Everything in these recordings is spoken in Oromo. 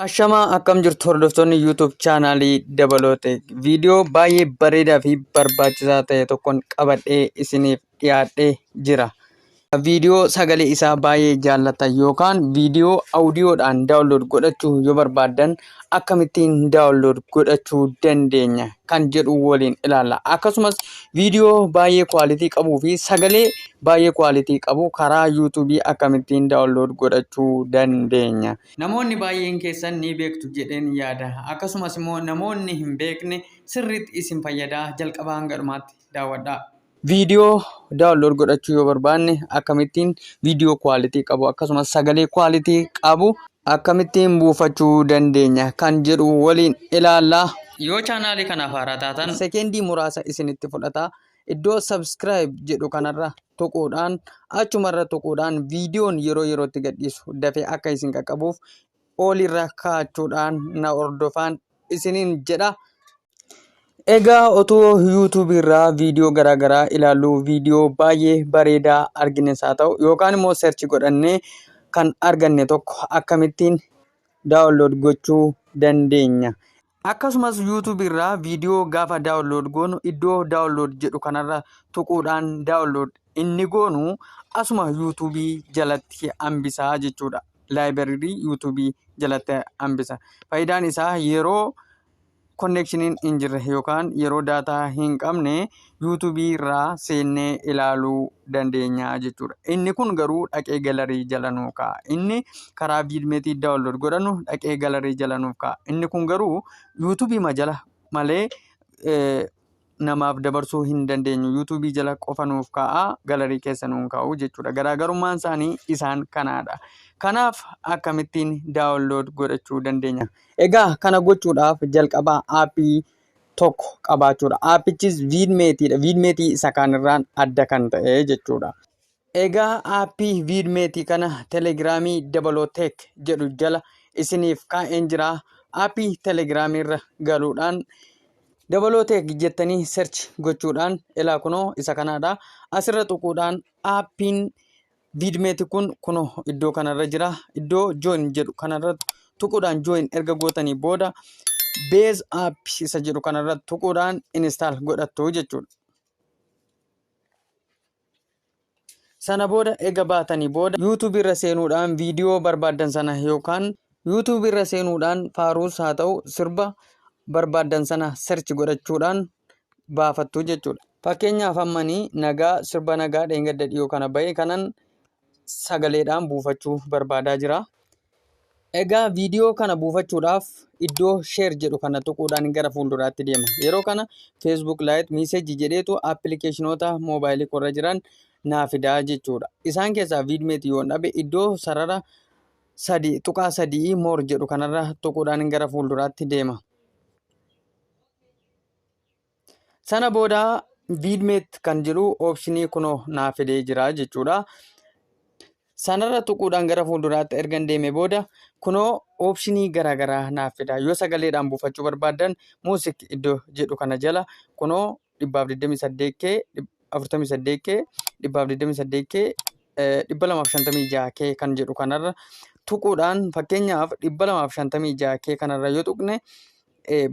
Ashamaa akkam jirtu hordoftoonni YouTube chaanaalii Dabaloote viidiyoo baay'ee bareedaa fi barbaachisaa ta'e tokkoon qabadhee isiniif dhiyaadhee jira. Viidiyoo sagalee isaa baay'ee jaallatan yookaan viidiyoo audiyoodhaan daawunlood godhachuu yoo barbaaddan akkamittiin daawunlood godhachuu dandeenya kan jedhu waliin ilaalla. Akkasumas viidiyoo baay'ee kwaalitii qabuu fi sagalee baay'ee kwaalitii qabu karaa yuutuubii akkamittiin daawunlood godhachuu dandeenya. Namoonni baay'een keessan ni beektu jedheen yaada. Akkasumas immoo namoonni hin beekne sirriitti isin fayyadaa jalqabaa hanga dhumaatti daawwadhaa. Viidiyoo daawunlood godhachuu yoo barbaanne akkamittiin viidiyoo kwaalitii qabu akkasumas sagalee kwaalitii qabu akkamittiin buufachuu dandeenya kan jedhu waliin ilaallaa. Yoo chaanaalii kanaaf haaraa taatan sekeendii muraasa isinitti fudhata. Iddoo subscribe jedhu kanarra tuquudhaan achumarra tuquudhaan viidiyoon yeroo yerootti gadhiisu dafee akka isin qaqqabuuf olirra kaa'achuudhaan na hordofaa isiniin jedha. Egaa otoo YouTube irraa viidiyoo garaagaraa ilaallu viidiyoo baay'ee bareedaa argines haa ta'u yookaan immoo search godhannee kan arganne tokko akkamittiin daawunlood gochuu dandeenya. Akkasumas YouTube irraa viidiyoo gaafa daawunlood goonu iddoo daawunlood jedhu kanarra tuquudhaan daawunlood inni goonu asuma YouTube jalatti hambisaa jechuudha. Laayibireerii YouTube jalatti hambisa. Faayidaan isaa yeroo konneekshiniin hin jirre yookaan yeroo daataa hin qabne yuutuubii irraa seennee ilaaluu dandeenya jechuudha. Inni kun garuu dhaqee galarii jala nuu kaa'a. Inni karaa viidmeetii daawunlood godhannu dhaqee galarii jala nuuf kaa'a. Inni kun garuu yuutuubii jala malee namaaf dabarsuu hin dandeenyu. Yuutuubii jala qofa nuuf kaa'a galarii keessa nuun kaa'u jechuudha. Garaagarummaan isaanii isaan kanaadha. Kanaaf akkamittiin daawunlood godhachuu dandeenya? Egaa kana gochuudhaaf jalqabaa aappii tokko qabaachuudha. Aappichis viidmeetiidha. Viidmeetii isa kaanirraan adda kan ta'e jechuudha. Egaa aappii viidmeetii kana telegiraamii Dabalooteek jedhu jala isiniif kaa'een jira. Aappii telegiraamii irra galuudhaan Dabalooteek jettanii search gochuudhaan ilaa kunoo isa kanaadha. Asirra tuquudhaan aappiin viidmeetii kun kunoo iddoo kanarra jira. Iddoo join jedhu kanarra tuquudhaan join erga gootanii booda beez app isa jedhu kanarra tuquudhaan install godhattu jechuudha. Sana booda eega baatanii booda YouTube irra seenuudhaan viidiyoo barbaaddan sana yookaan YouTube irra seenuudhaan faaruus haa ta'u sirba barbaaddan sana search godhachuudhaan baafattu jechuudha. Fakkeenyaaf ammanii nagaa sirba nagaa dheengadda dhiyoo kana bahe kanan sagaleedhaan buufachuu barbaadaa jira. Egaa viidiyoo kana buufachuudhaaf iddoo share jedhu kana tuquudhaan gara fuulduraatti deema. Yeroo kana Facebook Lite message jedheetu appilikeeshinoota moobaayilii korra jiran naa fidaa jechuudha. Isaan keessaa viidmeetii yoo dhabe iddoo sarara tuqaa sadii more jedhu kanarra tuquudhaan gara fuulduraatti deema. Sana booda viidmeet kan jedhu optionii kunoo naa fidee jira jechuudha. Sanarra tuquudhaan gara fuulduraatti erga deeme booda kunoo optionii garaagaraa naaf fida. Yoo sagaleedhaan buufachuu barbaaddan muusik iddoo jedhu kana jala kunoo 128K 48K 128K 256K kan jedhu kanarra tuquudhaan fakkeenyaaf 256K kanarra yoo tuqne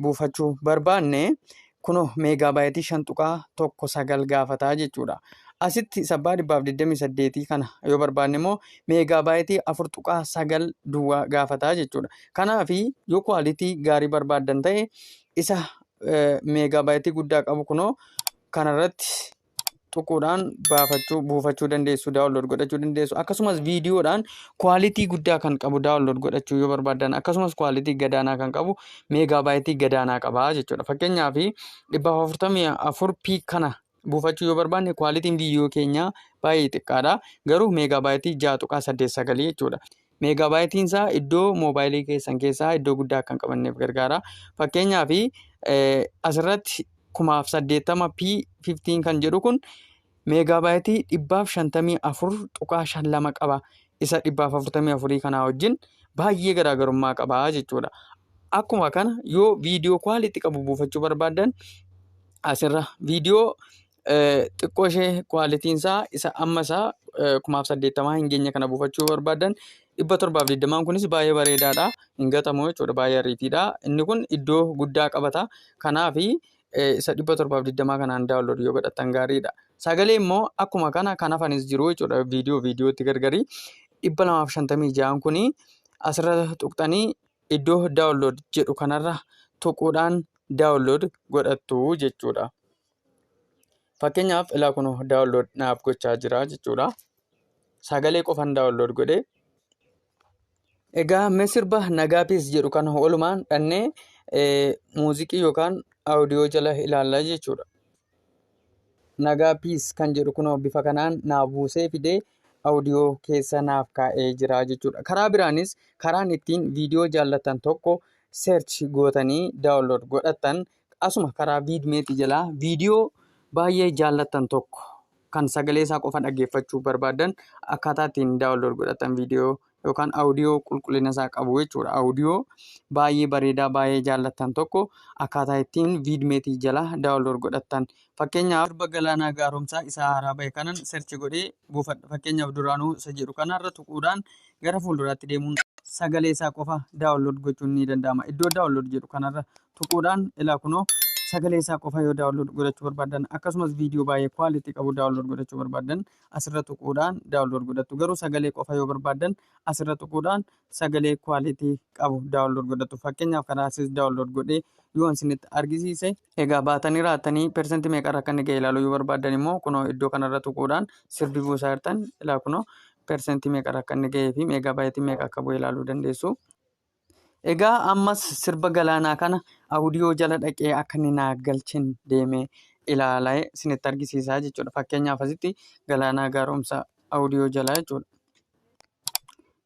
buufachuu barbaanne kunoo meegaabaaytii 5.19 gaafataa jechuudha. Asitti sabbaa 128 kana yoo barbaanne immoo meegaabaaytii 4.9 duwwaa gaafataa jechuudha. Kanaaf yoo kwaalitii gaarii barbaaddan ta'e isa meegaabaaytii guddaa qabu kunoo kanarratti tuquudhaan buufachuu dandeessu, daawunlood godhachuu dandeessu. Akkasumas viidiyoodhaan kwaalitii guddaa kan qabu daawunlood godhachuu yoo barbaaddan akkasumas kwaalitii gadaanaa kan qabu meegaabaaytii gadaanaa qabaa jechuudha. Fakkeenyaaf 444p kana buufachuu yoo barbaanne kwaalitiin viidiyoo keenyaa baay'ee xiqqaadha. Garuu meegaabaaytii 6.89 jechuudha. Meegaabaaytiin isaa iddoo moobaayilii keessan keessaa iddoo guddaa kan qabanneef gargaara. Fakkeenyaaf asirratti 1080p15 kan jedhu kun meegaabaaytii 554.52 qaba. Isa 144 kanaa wajjin baay'ee garaagarummaa qaba jechuudha. Akkuma kana yoo viidiyoo kwaalitii qabu buufachuu barbaaddan asirra viidiyoo xiqqoo ishee kwaalitiin isaa isa amma isaa 1080 hin geenye kana buufachuu barbaadan 720 kunis baay'ee bareedaadha. Hin gatamu jechuudha. Baay'ee ariitiidha. Inni kun iddoo guddaa qabata. Kanaaf isa 720 kanaan daawunlood yoo godhattan gaariidha. Sagalee immoo akkuma kana kan hafanis jiru jechuudha. Viidiyootti gargari. 256 kuni asirra tuqxanii iddoo daawunlood jedhu kanarra tuquudhaan daawunlood godhattu jechuudha. Fakkeenyaaf ilaa kun daawunlood naaf gochaa jira jechuudha. Sagalee qofan daawunlood godhe. Egaa mee sirba nagaa piis jedhu kana oolumaan dhannee muuziqii yookaan audiyoo jala ilaallaa jechuudha. Nagaa piis kan jedhu kun bifa kanaan naaf buusee fidee audiyoo keessa naaf kaa'ee jira jechuudha. Karaa biraanis karaan ittiin viidiyoo jaallattan tokko search gootanii daawunlood godhattan asuma karaa viidmeetii jalaa viidiyoo baay'ee jaallattan tokko kan sagalee isaa qofa dhaggeeffachuu barbaadan akkaataa ittiin daawunlood godhatan viidiyoo yookaan audiyoo qulqullina isaa qabu jechuudha. Audiyoo baay'ee bareedaa baay'ee jaallattan tokko akkaataa ittiin viidmeetii jalaa daawunlood godhatan. Fakkeenyaaf sirba Galaanaa Gaaromsaa isaa haaraa bahe kanan search godhee buufadha. Fakkeenyaaf duraanuu isa jedhu kanarra tuquudhaan gara fuulduraatti deemuun sagalee isaa qofa daawunlood gochuun ni danda'ama. Iddoo daawunlood jedhu kanarra tuquudhaan ilaa kunoo sagalee isaa qofa yoo daawunlood godhachuu barbaadan akkasumas viidiyoo baay'ee kwaalitii qabu daawunlood godhachuu barbaadan asirra tuquudhaan daawunlood godhattu. Garuu sagalee qofa yoo barbaadan asirra tuquudhaan sagalee kwaalitii qabu daawunlood godhattu. Fakkeenyaaf kanaasis daawunlood godhee yoo isinitti argisiise egaa baatanii raatanii persentii meeqarra akka inni ga'e ilaaluu yoo barbaadan immoo kunoo iddoo kanarra tuquudhaan sirbi buusaa jirtan ilaa kunoo persentii meeqarra akka inni ga'ee fi meegaabaaytii meeqa akka bu'e ilaaluu dandeessu. Egaa ammas sirba Galaanaa kana audiyoo jala dhaqee akka inni naaf galchin deemee ilaalee isinitti argisiisaa jechuudha. Fakkeenyaaf asitti Galaanaa Gaaromsaa audiyoo jala jechuudha.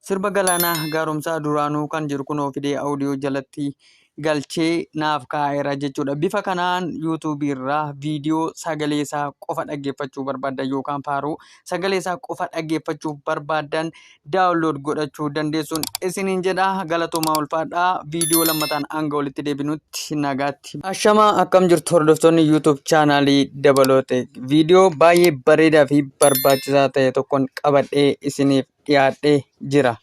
Sirba Galaanaa Gaaromsaa duraanuu kan jiru kunoo fidee audiyoo jalatti galchee naaf kaa'eera jechuudha. Bifa kanaan yuutuubii irraa viidiyoo sagalee isaa qofa dhaggeeffachuu barbaadan yookaan faaruu sagalee isaa qofa dhaggeeffachuu barbaadan daawunlood godhachuu dandeessuun isiniin jedha. Galatoomaa ulfaadhaa. Viidiyoo lammataan hanga walitti deebinutti nagaatti. Ashamaa akkam jirtu hordoftoonni yuutuub chaanaalii Dabaloote. Viidiyoo baay'ee bareedaa fi barbaachisaa ta'e tokkoon qabadhee isiniif dhiyaadhee jira.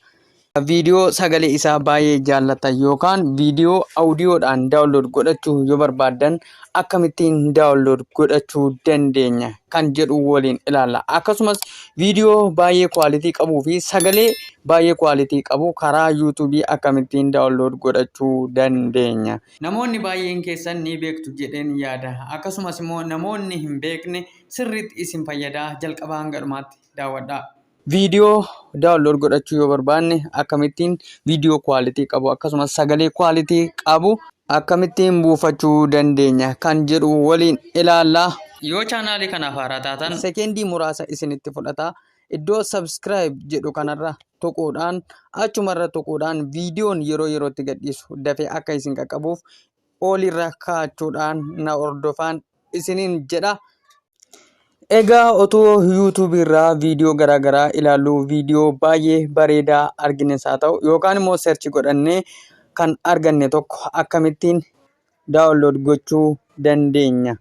Viidiyoo sagalee isaa baay'ee jaallatan yookaan viidiyoo audiyoodhaan daawunlood godhachuu yoo barbaadan akkamittiin daawunlood godhachuu dandeenya kan jedhu waliin ilaalla. Akkasumas viidiyoo baay'ee kwaalitii qabuu fi sagalee baay'ee kwaalitii qabu karaa yuutuubii akkamittiin daawunlood godhachuu dandeenya. Namoonni baay'een keessan ni beektu jedheen yaada. Akkasumas immoo namoonni hin beekne sirriitti isin fayyadaa jalqabaa hanga dhumaatti daawwadhaa. Viidiyoo daawunlood godhachuu yoo barbaanne akkamittiin viidiyoo kwaalitii qabu akkasumas sagalee kwaalitii qabu akkamittiin buufachuu dandeenya kan jedhu waliin ilaallaa. Yoo chaanaalii kanaaf haaraa taatan sekeendii muraasa isinitti fudhata. Iddoo subscribe jedhu kanarra tuquudhaan achumarra tuquudhaan viidiyoon yeroo yerootti gadhiisu dafee akka isin qaqqabuuf olirra kaa'achuudhaan na hordofaa isiniin jedha. Egaa otoo yuutuubii irraa viidiyoo garaagaraa ilaallu viidiyoo baay'ee bareedaa argines haa ta'u yookaan immoo search godhannee kan arganne tokko akkamittiin daawunlood gochuu dandeenya.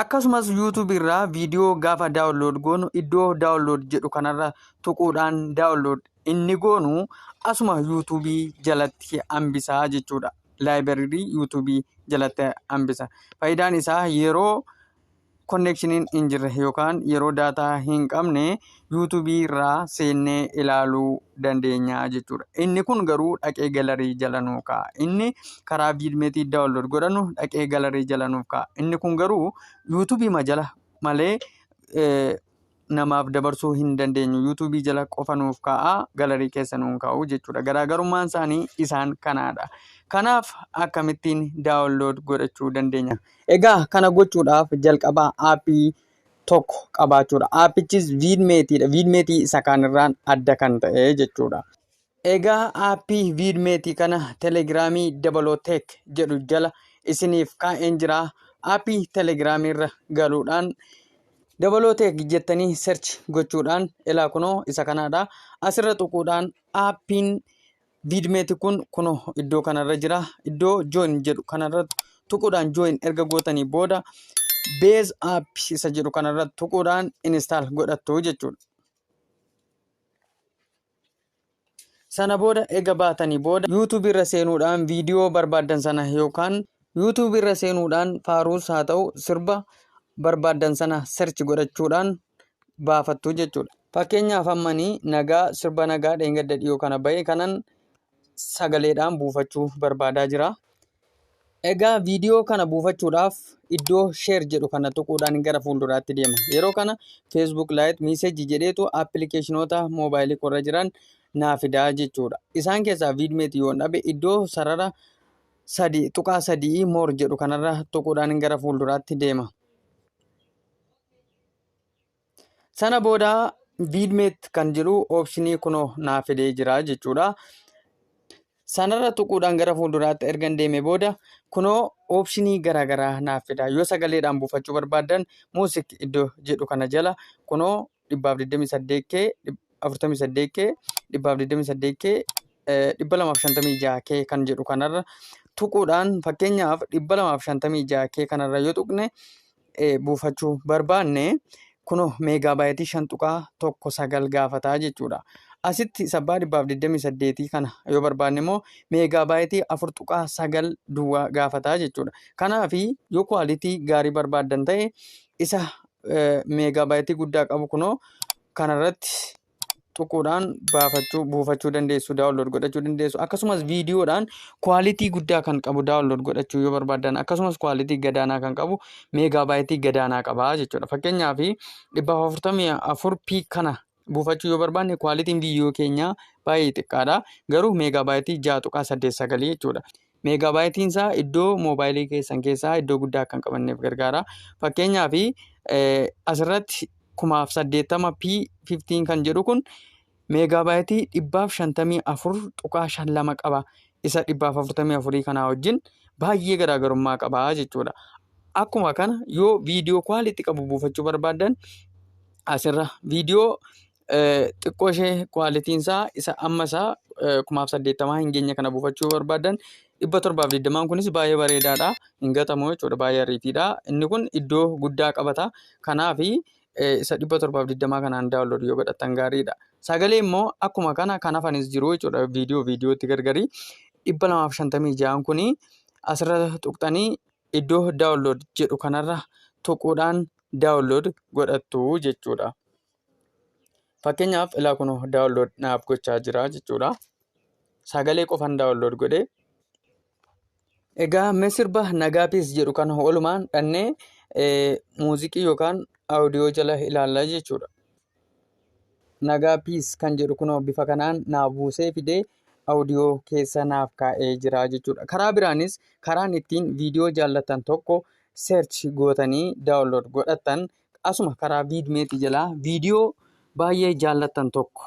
Akkasumas yuutuubii irraa viidiyoo gaafa daawunlood goonu iddoo daawunlood jedhu kanarra tuquudhaan daawunlood inni goonu asuma yuutuubii jalatti hambisaa jechuudha. Laayibireerii yuutuubii jalatti hambisa. Faayidaan isaa yeroo konneekshiniin hin jirre yookaan yeroo daataa hin qabne yuutuubii irraa seennee ilaaluu dandeenya jechuudha. Inni kun garuu dhaqee galarii jala nuu kaa'a. Inni karaa viidmeetii daawunlood godhannu dhaqee galarii jala nuuf kaa'a. Inni kun garuu yuutuubii jala malee namaaf dabarsuu hin dandeenyu. Yuutuubii jala qofa nuuf kaa'a galarii keessa nuun kaa'u jechuudha. Garaagarummaan isaanii isaan kanaadha. Kanaaf akkamittiin daawunlood godhachuu dandeenya. Egaa kana gochuudhaaf jalqabaa aappii tokko qabaachuudha. Aappichis viidmeetiidha. Viidmeetii isa kaanirraan adda kan ta'e jechuudha. Egaa aappii viidmeetii kana telegiraamii Dabalooteek jedhu jala isiniif kaa'een jira. Aappii telegiraamii irra galuudhaan Dabalooteek jettanii search gochuudhaan ilaa kunoo isa kanaadha. Asirra tuquudhaan aappiin viidmeetii kun iddoo kanarra jira. Iddoo join jedhu kanarra tuquudhaan join erga gootanii booda beez aappii isa jedhu kanarra tuquudhaan install godhattu jechuudha. Sana booda ega baatanii booda YouTube irra seenuudhaan viidiyoo barbaadan sana yookaan YouTube irra seenuudhaan faaruus haa ta'u sirba barbaadan sana search godhachuudhaan baafattu jechuudha. Fakkeenyaaf ammanii nagaa sirba nagaa dheengadda dhiyoo kana bahee kanan sagaleedhaan buufachuu barbaadaa jira. Egaa viidiyoo kana buufachuudhaaf iddoo share jedhu kana tuquudhaan gara fuulduraatti deema. Yeroo kana Facebook Lite message jedheetu appilikeeshinoota moobaayilii qorra jiran naa fidaa jechuudha. Isaan keessaa Vidmate yoo dhabe iddoo sarara tuqaa sadii more jedhu kanarra tuquudhaan gara fuulduraatti deema. Sana booda Vidmate kan jedhu optionii kunoo naa fidee jira jechuudha. Sanarra tuquudhaan gara fuulduraatti ergan deeme booda kunoo optionii garaagaraa naaf fida. Yoo sagaleedhaan buufachuu barbaadan music iddoo jedhu kana jala kunoo 128K 48K 128K 256K kan jedhu kanarra tuquudhaan fakkeenyaaf 256K kanarra yoo tuqne buufachuu barbaanne kunoo meegaabaaytii 5.19 gaafataa jechuudha. Asitti sabbaa 128 kana yoo barbaanne immoo meegaabaaytii 4.9 duwwaa gaafataa jechuudha. Kanaaf yoo kwaalitii gaarii barbaadan ta'e isa meegaabaaytii guddaa qabu kunoo kanarratti tuquudhaan buufachuu dandeessu, daawunlood godhachuu dandeessu. Akkasumas viidiyoodhaan kwaalitii guddaa kan qabu daawunlood godhachuu yoo barbaadan akkasumas kwaalitii gadaanaa kan qabu meegaabaaytii gadaanaa qabaa jechuudha. Fakkeenyaaf 444p kana buufachuu yoo barbaanne kwaalitiin viidiyoo keenyaa baay'ee xiqqaadha. Garuu meegaabaaytii 6.89 jechuudha. Meegaabaaytiin isaa iddoo moobaayilii keessan keessaa iddoo guddaa kan qabanneef gargaara. Fakkeenyaaf asirratti 1080p15 kan jedhu kun meegaabaaytii 554.52 qaba. Isa 444 kanaa wajjin baay'ee garaagarummaa qaba jechuudha. Akkuma kana yoo viidiyoo kwaalitii qabu buufachuu barbaadan asirra viidiyoo xiqqoo ishee kwaalitiin isaa isa amma isaa 1080 hin geenye kana buufachuu barbaadan 720 kunis baay'ee bareedaadha. Hin gatamu jechuudha, baay'ee ariitiidha. Inni kun iddoo guddaa qabata. Kanaaf isa 720 kanaan daawunlood yoo godhatan gaariidha. Sagalee immoo akkuma kana kan hafanis jiru jechuudha. Viidiyootti gargari 256 kuni asirra tuqxanii iddoo daawunlood jedhu kanarra tuquudhaan daawunlood godhattu jechuudha. Fakkeenyaaf ilaa kun daawunlood naaf gochaa jira jechuudha. Sagalee qofaan daawunlood godhe. Egaa sirba nagaa piis jedhu kan oolumaan dhannee muuziqii yookaan audiyoo jala ilaallaa jechuudha. Nagaa piis kan jedhu kunoo bifa kanaan naaf buusee fidee audiyoo keessa naaf kaa'ee jira jechuudha. Karaa biraanis karaan ittiin viidiyoo jaallatan tokko search gootanii daawunlood godhatan asuma karaa Vidmate jalaa viidiyoo baay'ee jaallatan tokko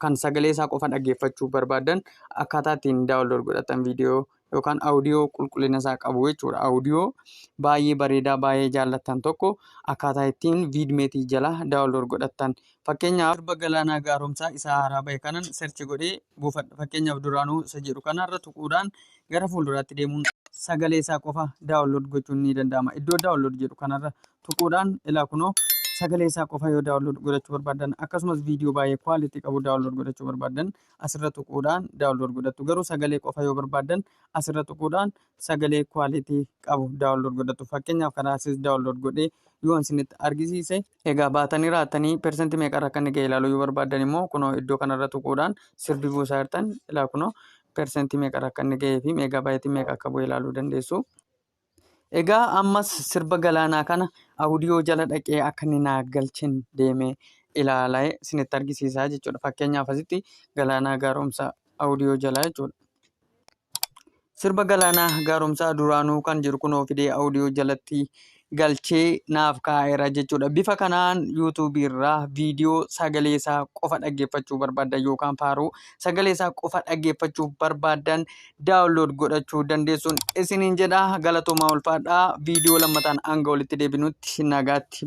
kan sagalee isaa qofa dhaggeeffachuu barbaadan akkaataa ittiin daawunlood godhatan viidiyoo yookaan audiyoo qulqullina isaa qabu jechuudha. Audiyoo baay'ee bareedaa baay'ee jaallatan tokko akkaataa ittiin Vidmate jalaa daawunlood godhatan. Fakkeenyaaf sirba Galaanaa Gaaromsaa isaa haaraa bahe kanan search godhee buufadha. Fakkeenyaaf duraanuu isa jedhu kanarra tuquudhaan gara fuulduraatti deemuun sagalee isaa qofa daawunlood gochuun ni danda'ama. Iddoo daawunlood jedhu kanarra tuquudhaan ilaa kunoo sagalee isaa qofa yoo daawunlood godhachuu barbaadan akkasumas viidiyoo baay'ee kwaalitii qabu daawunlood godhachuu barbaadan asirra tuquudhaan daawunlood godhattu. Garuu sagalee qofa yoo barbaadan asirra tuquudhaan sagalee kwaalitii qabu daawunlood godhattu. Fakkeenyaaf kanaasis daawunlood godhee yoo isinitti argisiise egaa baatanii raatanii persentii meeqarra akka inni ga'e ilaaluu yoo barbaadan immoo kunoo iddoo kanarra tuquudhaan sirbi buusaa jirtan ilaa kunoo persentii meeqarra akka inni ga'ee fi meegaabaaytii meeqa akka bu'e ilaaluu dandeessu. Egaa ammas sirba Galaanaa kana audiyoo jala dhaqee akka inni naa galchin deemee ilaalaa isinitti argisiisaa jechuudha. Fakkeenyaaf asitti Galaanaa Gaaromsaa audiyoo jala jechuudha. Sirba Galaanaa Gaaromsaa duraanuu kan jiru kunoo fidee audiyoo jalatti galchee naaf kaa'eera jechuudha. Bifa kanaan YouTube irraa viidiyoo sagalee isaa qofa dhaggeeffachuu barbaadan yookaan faaruu sagalee isaa qofa dhaggeeffachuu barbaadan daawunlood godhachuu dandeessuun isiniin jedha. Galatoomaa ulfaadhaa. Viidiyoo lammataan hanga walitti deebinutti nagaatti.